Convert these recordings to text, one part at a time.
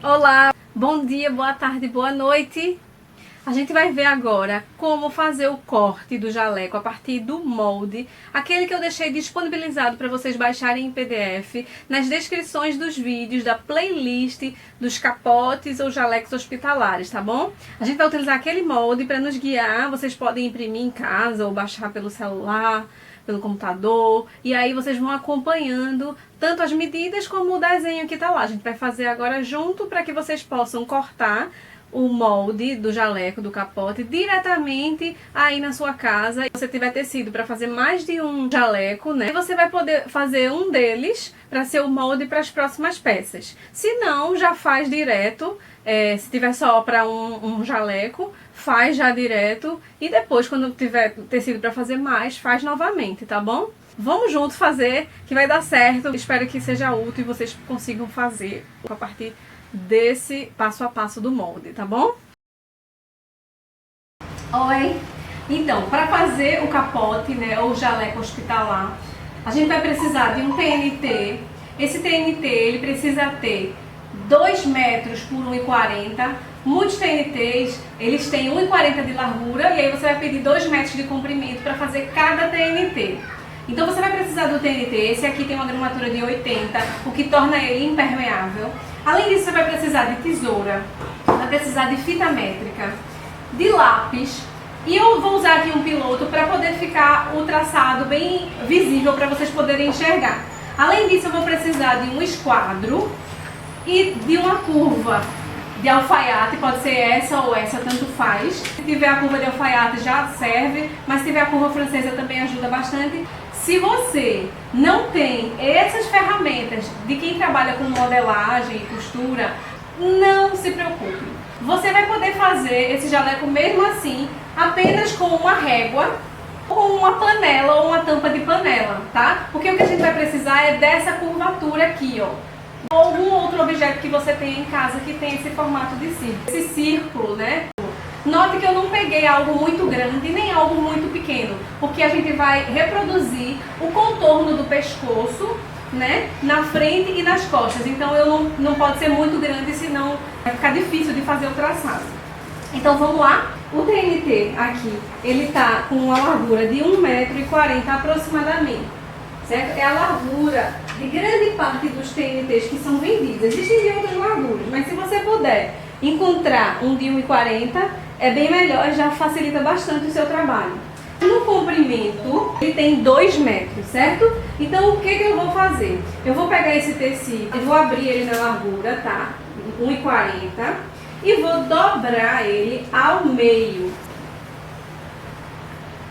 Olá, bom dia, boa tarde, boa noite. A gente vai ver agora como fazer o corte do jaleco a partir do molde, aquele que eu deixei disponibilizado para vocês baixarem em PDF nas descrições dos vídeos da playlist dos capotes ou jalecos hospitalares, tá bom? A gente vai utilizar aquele molde para nos guiar, vocês podem imprimir em casa ou baixar pelo celular, pelo computador, e aí vocês vão acompanhando tanto as medidas como o desenho que tá lá. A gente vai fazer agora junto para que vocês possam cortar o molde do jaleco, do capote, diretamente aí na sua casa. Se você tiver tecido para fazer mais de um jaleco, né, você vai poder fazer um deles para ser o molde para as próximas peças. Se não, já faz direto, se tiver só para um jaleco, faz já direto e depois, quando tiver tecido para fazer mais, faz novamente, tá bom? Vamos juntos fazer, que vai dar certo. Espero que seja útil e vocês consigam fazer a partir desse passo a passo do molde, tá bom? Oi! Então, para fazer o capote, né, ou jaleco hospitalar, a gente vai precisar de um TNT. Esse TNT, ele precisa ter 2 metros por 1,40. Muitos TNTs, eles têm 1,40 de largura e aí você vai pedir 2 metros de comprimento para fazer cada TNT. Então você vai precisar do TNT, esse aqui tem uma gramatura de 80, o que torna ele impermeável. Além disso, você vai precisar de tesoura, vai precisar de fita métrica, de lápis, e eu vou usar aqui um piloto para poder ficar o traçado bem visível para vocês poderem enxergar. Além disso, eu vou precisar de um esquadro e de uma curva de alfaiate, pode ser essa ou essa, tanto faz. Se tiver a curva de alfaiate já serve, mas se tiver a curva francesa também ajuda bastante. Se você não tem essas ferramentas de quem trabalha com modelagem e costura, não se preocupe. Você vai poder fazer esse jaleco mesmo assim, apenas com uma régua, ou uma panela ou uma tampa de panela, tá? Porque o que a gente vai precisar é dessa curvatura aqui, ó. Ou algum outro objeto que você tenha em casa que tenha esse formato de círculo. Esse círculo, né? Note que eu não peguei algo muito grande nem algo muito pequeno, porque a gente vai reproduzir o contorno do pescoço, né, na frente e nas costas. Então eu não pode ser muito grande, senão vai ficar difícil de fazer o traçado. Então vamos lá. O TNT aqui, ele tá com uma largura de 1,40 m aproximadamente, certo? É a largura de grande parte dos TNTs que são vendidos. Existem de outras larguras, mas se você puder encontrar um de 1,40 m, é bem melhor, já facilita bastante o seu trabalho. No comprimento, ele tem 2 metros, certo? Então, o que eu vou fazer? Eu vou pegar esse tecido, eu vou abrir ele na largura, tá? 1,40 e vou dobrar ele ao meio,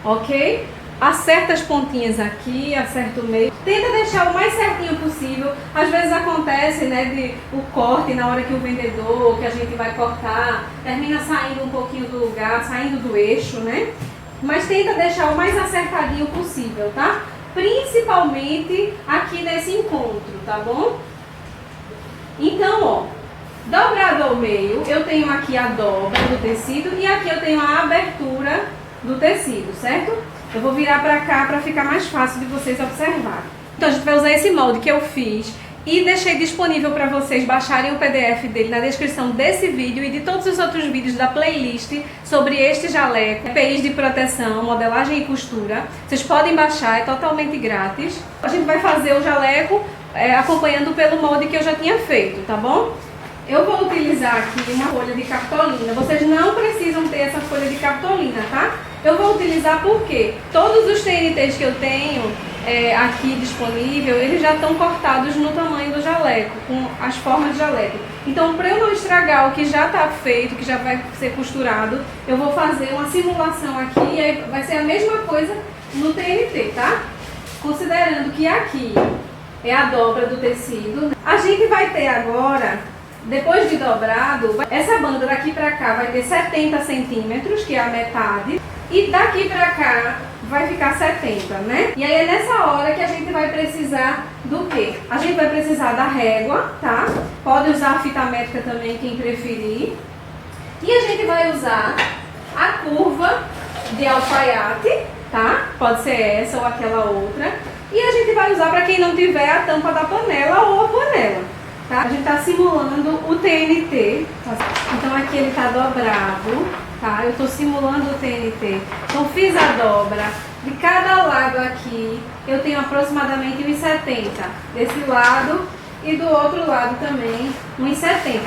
ok? Acerta as pontinhas aqui, acerta o meio. Tenta deixar o mais certinho possível. Às vezes acontece, né, o corte na hora que o vendedor, que a gente vai cortar, termina saindo um pouquinho do lugar, saindo do eixo, né? Mas tenta deixar o mais acertadinho possível, tá? Principalmente aqui nesse encontro, tá bom? Então, ó, dobrado ao meio, eu tenho aqui a dobra do tecido e aqui eu tenho a abertura do tecido, certo? Eu vou virar pra cá pra ficar mais fácil de vocês observarem. Então a gente vai usar esse molde que eu fiz e deixei disponível para vocês baixarem o PDF dele na descrição desse vídeo e de todos os outros vídeos da playlist sobre este jaleco, EPIs de proteção, modelagem e costura. Vocês podem baixar, é totalmente grátis. A gente vai fazer o jaleco acompanhando pelo molde que eu já tinha feito, tá bom? Eu vou utilizar aqui uma folha de cartolina. Vocês não precisam ter essa folha de cartolina, tá? Eu vou utilizar porque todos os TNTs que eu tenho aqui disponível, eles já estão cortados no tamanho do jaleco, com as formas de jaleco. Então, para eu não estragar o que já está feito, que já vai ser costurado, eu vou fazer uma simulação aqui e aí vai ser a mesma coisa no TNT, tá? Considerando que aqui é a dobra do tecido, a gente vai ter agora, depois de dobrado, essa banda daqui pra cá vai ter 70 centímetros, que é a metade, e daqui pra cá vai ficar 70, né? E aí é nessa hora que a gente vai precisar do quê? A gente vai precisar da régua, tá? Pode usar a fita métrica também, quem preferir. E a gente vai usar a curva de alfaiate, tá? Pode ser essa ou aquela outra. E a gente vai usar, para quem não tiver, a tampa da panela ou a panela. tá? A gente tá simulando o TNT, então aqui ele tá dobrado, tá? Eu tô simulando o TNT, então fiz a dobra. De cada lado aqui, eu tenho aproximadamente 1,70 desse lado e do outro lado também 1,70.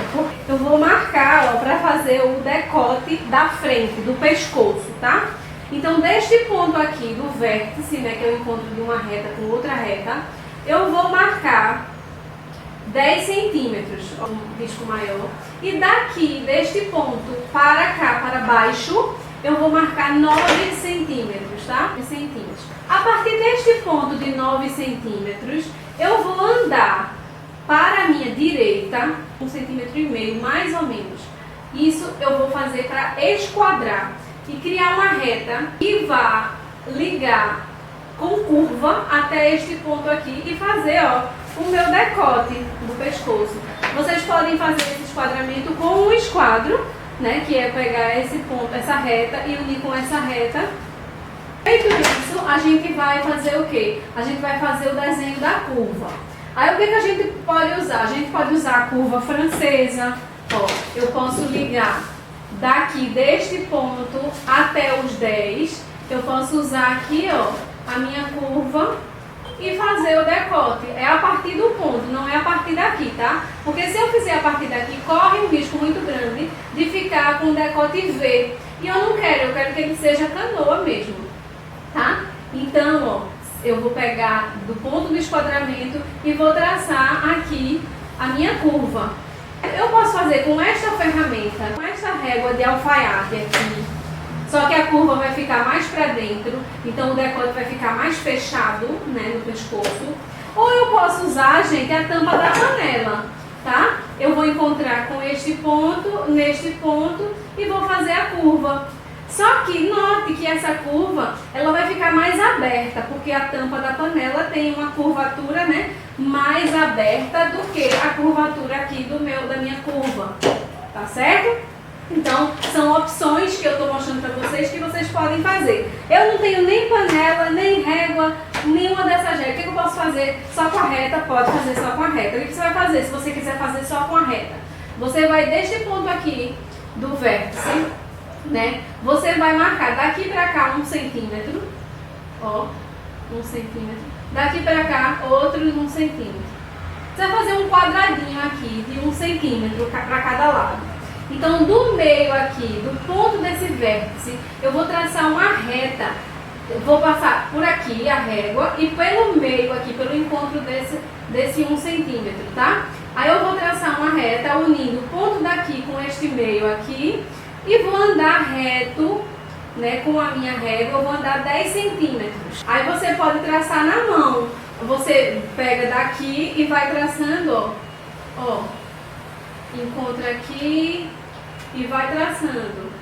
Eu vou marcar, ó, para fazer o decote da frente, do pescoço, tá? Então, deste ponto aqui do vértice, né, que eu encontro de uma reta com outra reta, eu vou marcar 10 centímetros, ó, um risco maior. E daqui, deste ponto para cá, para baixo, eu vou marcar 9 centímetros, tá? 9 centímetros. A partir deste ponto de 9 centímetros, eu vou andar para a minha direita, 1,5 centímetros, mais ou menos. Isso eu vou fazer para esquadrar e criar uma reta que vá ligar com curva até este ponto aqui e fazer, ó, o meu decote do pescoço. Vocês podem fazer esse esquadramento com um esquadro, né, que é pegar esse ponto, essa reta e unir com essa reta. Feito isso, a gente vai fazer o quê? A gente vai fazer o desenho da curva. Aí o que a gente pode usar? A gente pode usar a curva francesa. Ó, eu posso ligar daqui deste ponto até os 10. Eu posso usar aqui, ó, a minha curva e fazer o decote. É a partir do ponto, não é a partir daqui, tá? Porque se eu fizer a partir daqui, corre um risco muito grande de ficar com o decote V. E eu não quero, eu quero que ele seja canoa mesmo, tá? Então, ó, eu vou pegar do ponto do esquadramento e vou traçar aqui a minha curva. Eu posso fazer com esta ferramenta, com esta régua de alfaiate aqui, só que a curva vai ficar mais para dentro, então o decote vai ficar mais fechado, né, no pescoço. Ou eu posso usar, gente, a tampa da panela, tá? Eu vou encontrar com este ponto, neste ponto e vou fazer a curva. Só que note que essa curva, ela vai ficar mais aberta, porque a tampa da panela tem uma curvatura, né, mais aberta do que a curvatura aqui da minha curva, tá certo? Então, são opções que eu estou mostrando para vocês que vocês podem fazer. Eu não tenho nem panela, nem régua, nenhuma dessas regras. O que eu posso fazer só com a reta? Pode fazer só com a reta. O que você vai fazer se você quiser fazer só com a reta? Você vai deste ponto aqui do vértice, né? Você vai marcar daqui para cá 1 centímetro, ó, 1 centímetro. Daqui para cá, outro 1 centímetro. Você vai fazer um quadradinho aqui de 1 centímetro para cada lado. Então, do meio aqui, do ponto desse vértice, eu vou traçar uma reta. Eu vou passar por aqui a régua e pelo meio aqui, pelo encontro desse 1 centímetro, tá? Aí eu vou traçar uma reta unindo o ponto daqui com este meio aqui e vou andar reto, né, com a minha régua, eu vou andar 10 centímetros. Aí você pode traçar na mão. Você pega daqui e vai traçando, ó, ó. Encontra aqui e vai traçando.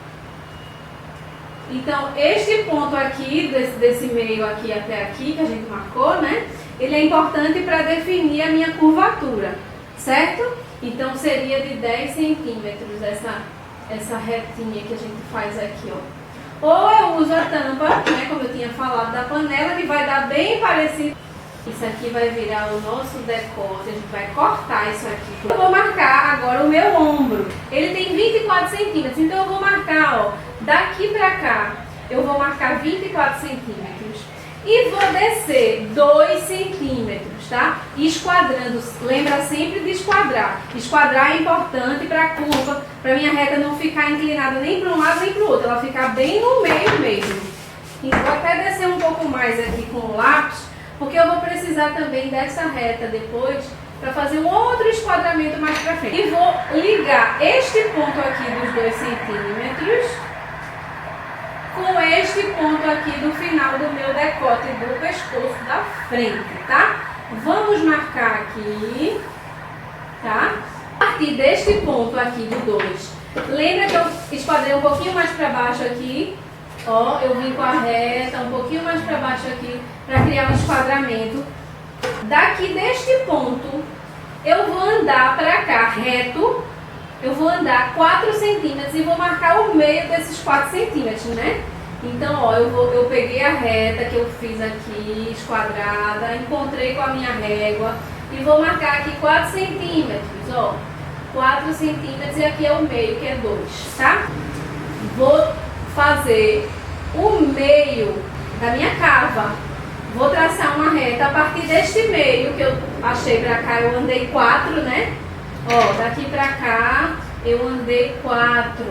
Então, este ponto aqui, desse meio aqui até aqui, que a gente marcou, né? Ele é importante para definir a minha curvatura, certo? Então, seria de 10 centímetros essa retinha que a gente faz aqui, ó. Ou eu uso a tampa, né, como eu tinha falado, da panela, que vai dar bem parecido. Isso aqui vai virar o nosso decote, a gente vai cortar isso aqui. Eu vou marcar agora o meu ombro. Ele tem 24 centímetros, então eu vou marcar, ó, daqui pra cá, eu vou marcar 24 centímetros. E vou descer 2 centímetros, tá? Esquadrando, lembra sempre de esquadrar. Esquadrar é importante para a curva, para minha reta não ficar inclinada nem para um lado nem para o outro, ela ficar bem no meio mesmo. Então, vou até descer um pouco mais aqui com o lápis, porque eu vou precisar também dessa reta depois para fazer um outro esquadramento mais para frente. E vou ligar este ponto aqui dos 2 centímetros com este ponto aqui do final do meu decote do pescoço da frente, tá? Vamos marcar aqui, tá? A partir deste ponto aqui do 2. Lembra que eu esquadrei um pouquinho mais para baixo aqui? Ó, eu vim com a reta um pouquinho mais para baixo aqui para criar um esquadramento. Daqui deste ponto, eu vou andar para cá reto. Eu vou andar 4 centímetros e vou marcar o meio desses 4 centímetros, né? Então, ó, eu peguei a reta que eu fiz aqui, esquadrada, encontrei com a minha régua. E vou marcar aqui 4 centímetros, ó. 4 centímetros e aqui é o meio, que é 2, tá? Vou fazer o meio da minha cava. Vou traçar uma reta a partir deste meio que eu achei pra cá, eu andei 4, né? Ó, daqui pra cá eu andei 4.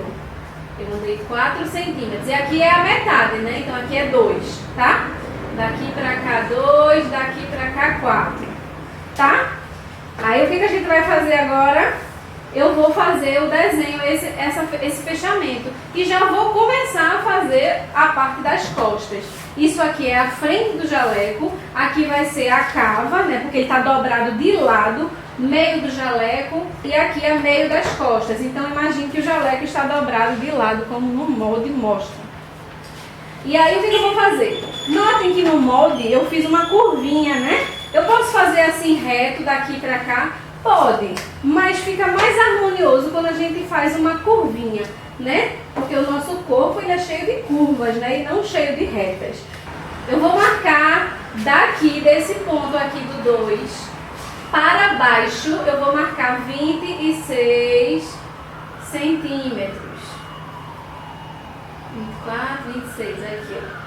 Eu andei 4 centímetros. E aqui é a metade, né? Então aqui é 2, tá? Daqui pra cá 2, daqui pra cá 4, tá? Aí o que a gente vai fazer agora? Eu vou fazer o desenho, esse fechamento. E já vou começar a fazer a parte das costas. Isso aqui é a frente do jaleco. Aqui vai ser a cava, né? Porque ele tá dobrado de lado, meio do jaleco. E aqui é meio das costas. Então imagine que o jaleco está dobrado de lado, como no molde mostra. E aí o que eu vou fazer? Notem que no molde eu fiz uma curvinha, né? Eu posso fazer assim reto daqui pra cá? Pode, mas fica mais harmonioso quando a gente faz uma curvinha, né? Porque o nosso corpo ele é cheio de curvas, né? E não cheio de retas. Eu vou marcar daqui, desse ponto aqui do 2, para baixo, eu vou marcar 26 centímetros. 24, 26, aqui, ó.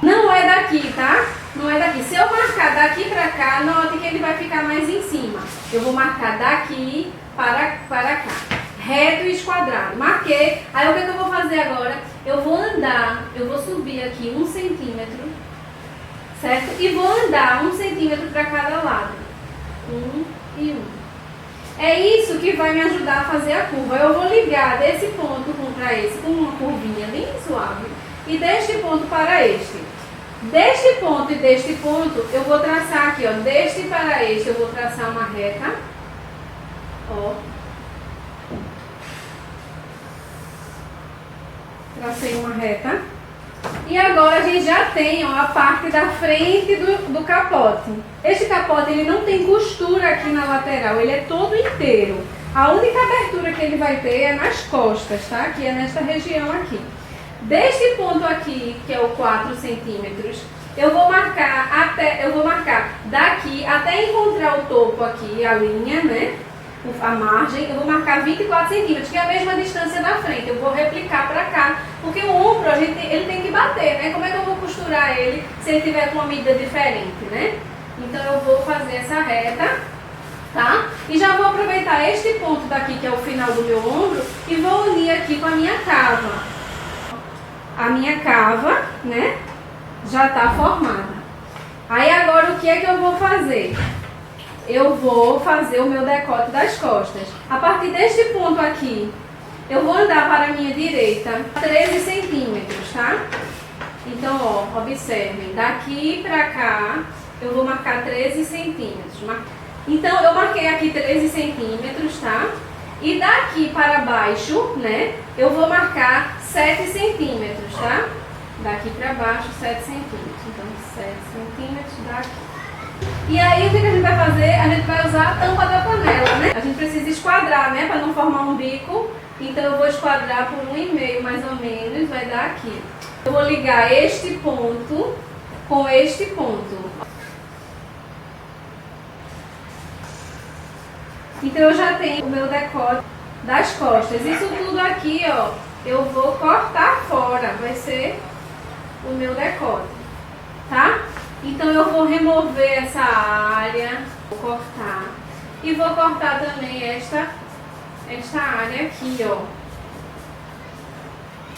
Não é daqui, tá? Não é daqui. Se eu marcar daqui pra cá, note que ele vai ficar mais em cima. Eu vou marcar daqui para cá. Reto e esquadrado. Marquei. Aí o que eu vou fazer agora? Eu vou andar, eu vou subir aqui 1 centímetro, certo? E vou andar 1 centímetro para cada lado. 1 e 1. É isso que vai me ajudar a fazer a curva. Eu vou ligar desse ponto para esse, com uma curvinha bem suave. E deste ponto para este. Deste ponto e deste ponto, eu vou traçar aqui, ó. Deste para este, eu vou traçar uma reta. Ó. Tracei uma reta. E agora a gente já tem, ó, a parte da frente do capote. Este capote, ele não tem costura aqui na lateral, ele é todo inteiro. A única abertura que ele vai ter é nas costas, tá? Que é nesta região aqui. Deste ponto aqui, que é o 4 centímetros, eu vou marcar daqui até encontrar o topo aqui, a linha, né? A margem, eu vou marcar 24 centímetros, que é a mesma distância da frente. Eu vou replicar pra cá, porque o ombro, ele tem que bater, né? Como é que eu vou costurar ele se ele tiver com uma medida diferente, né? Então eu vou fazer essa reta, tá? E já vou aproveitar este ponto daqui, que é o final do meu ombro, e vou unir aqui com a minha cava. A minha cava, né, já está formada. Aí agora o que é que eu vou fazer? Eu vou fazer o meu decote das costas. A partir deste ponto aqui, eu vou andar para a minha direita 13 centímetros, tá? Então, ó, observem, daqui para cá, eu vou marcar 13 centímetros. Então, eu marquei aqui 13 centímetros, tá? E daqui para baixo, né, eu vou marcar 7 centímetros, tá? Daqui para baixo, 7 centímetros. Então, 7 centímetros daqui. E aí, o que a gente vai fazer? A gente vai usar a tampa da panela, né? A gente precisa esquadrar, né? Para não formar um bico. Então, eu vou esquadrar por 1,5 mais ou menos. Vai dar aqui. Eu vou ligar este ponto com este ponto. Então, eu já tenho o meu decote das costas. Isso tudo aqui, ó, eu vou cortar fora. Vai ser o meu decote, tá? Então, eu vou remover essa área, vou cortar. E vou cortar também esta área aqui, ó.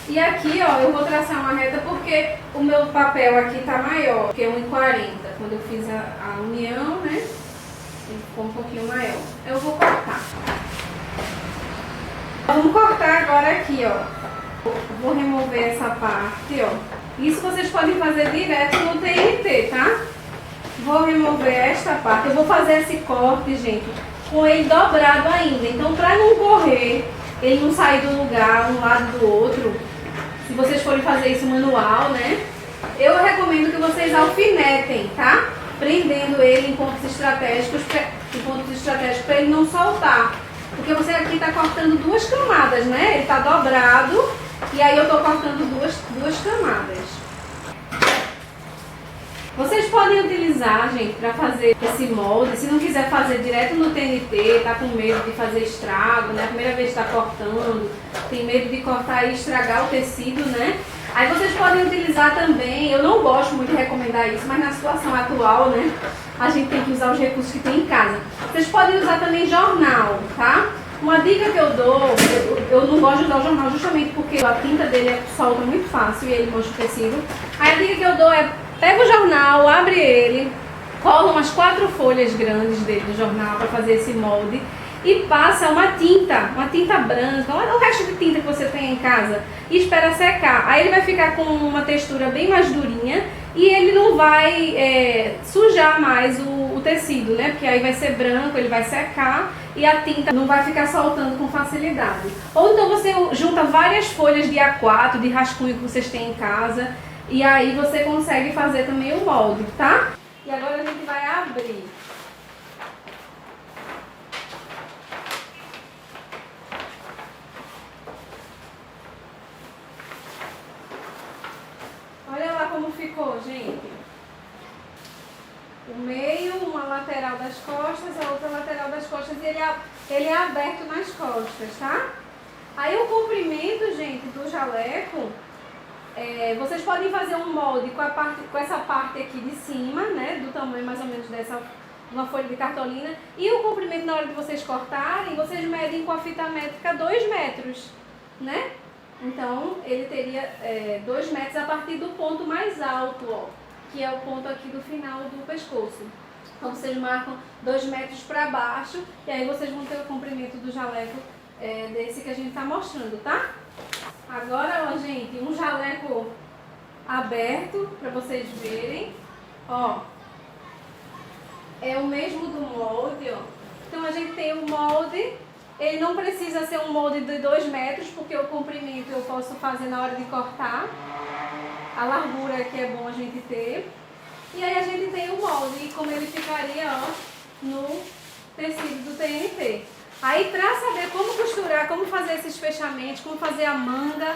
E aqui, ó, eu vou traçar uma reta porque o meu papel aqui tá maior que 1,40. Quando eu fiz a união, né? Ele ficou um pouquinho maior. Eu vou cortar. Vamos cortar agora aqui, ó. Vou remover essa parte, ó. Isso vocês podem fazer direto no TNT, tá? Vou remover esta parte. Eu vou fazer esse corte, gente, com ele dobrado ainda. Então, pra não correr, ele não sair do lugar, um lado do outro, se vocês forem fazer isso manual, né? Eu recomendo que vocês alfinetem, tá? Prendendo ele em pontos estratégicos para ele não soltar. Porque você aqui tá cortando 2 camadas, né? Ele tá dobrado e aí eu tô cortando duas camadas. Vocês podem utilizar, gente, para fazer esse molde, se não quiser fazer direto no TNT, tá com medo de fazer estrago, né? A primeira vez que tá cortando, tem medo de cortar e estragar o tecido, né? Aí vocês podem utilizar também, eu não gosto muito de recomendar isso, mas na situação atual, né, a gente tem que usar os recursos que tem em casa. Vocês podem usar também jornal, tá? Uma dica que eu dou, eu não gosto de usar o jornal justamente porque a tinta dele solta muito fácil e ele mancha o tecido. Aí a dica que eu dou é, pega o jornal, abre ele, cola umas 4 folhas grandes dele do jornal para fazer esse molde e passa uma tinta branca, o resto de tinta que você tem em casa e espera secar. Aí ele vai ficar com uma textura bem mais durinha e ele não vai sujar mais o tecido, né? Porque aí vai ser branco, ele vai secar e a tinta não vai ficar soltando com facilidade. Ou então você junta várias folhas de A4, de rascunho que vocês têm em casa e aí você consegue fazer também o molde, tá? E agora a gente vai abrir. Olha lá como ficou, gente. O meio, uma lateral das costas, a outra lateral das costas e ele é aberto nas costas, tá? Aí o comprimento, gente, do jaleco, vocês podem fazer um molde com essa parte aqui de cima, né? Do tamanho mais ou menos uma folha de cartolina. E o comprimento, na hora de vocês cortarem, vocês medem com a fita métrica 2 metros, né? Então, ele teria 2 metros a partir do ponto mais alto, ó, que é o ponto aqui do final do pescoço. Então, vocês marcam 2 metros para baixo e aí vocês vão ter o comprimento do jaleco desse que a gente está mostrando, tá? Agora, ó, gente, um jaleco aberto para vocês verem, ó. É o mesmo do molde, ó. Então, a gente tem o molde. Ele não precisa ser um molde de 2 metros, porque o comprimento eu posso fazer na hora de cortar. A largura que é bom a gente ter. E aí a gente tem o molde, e como ele ficaria, ó, no tecido do TNT. Aí pra saber como costurar, como fazer esses fechamentos, como fazer a manga,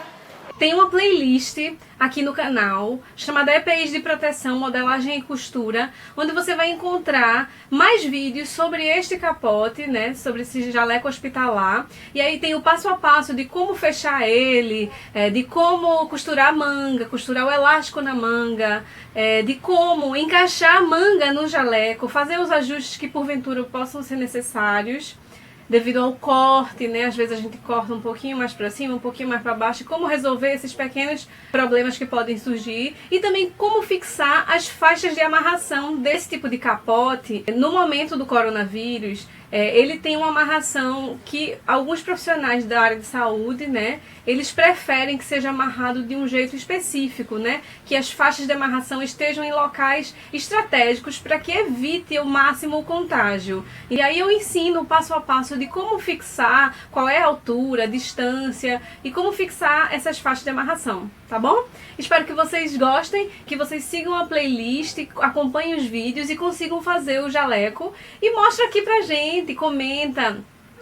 tem uma playlist aqui no canal chamada EPIs de Proteção, Modelagem e Costura, onde você vai encontrar mais vídeos sobre este capote, né, sobre esse jaleco hospitalar. E aí tem o passo a passo de como fechar ele, de como costurar a manga, costurar o elástico na manga, de como encaixar a manga no jaleco, fazer os ajustes que porventura possam ser necessários devido ao corte, né? Às vezes a gente corta um pouquinho mais para cima, um pouquinho mais para baixo, como resolver esses pequenos problemas que podem surgir e também como fixar as faixas de amarração desse tipo de capote. No momento do coronavírus, ele tem uma amarração que alguns profissionais da área de saúde, né, eles preferem que seja amarrado de um jeito específico, né, que as faixas de amarração estejam em locais estratégicos para que evite ao máximo o contágio. E aí eu ensino o passo a passo de como fixar, qual é a altura, a distância e como fixar essas faixas de amarração, tá bom? Espero que vocês gostem, que vocês sigam a playlist, acompanhem os vídeos e consigam fazer o jaleco e mostra aqui pra gente, comenta,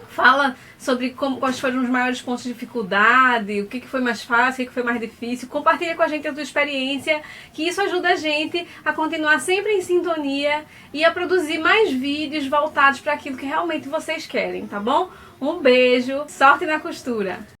fala sobre quais foram os maiores pontos de dificuldade, o que foi mais fácil, o que foi mais difícil. Compartilha com a gente a tua experiência, que isso ajuda a gente a continuar sempre em sintonia e a produzir mais vídeos voltados para aquilo que realmente vocês querem, tá bom? Um beijo, sorte na costura!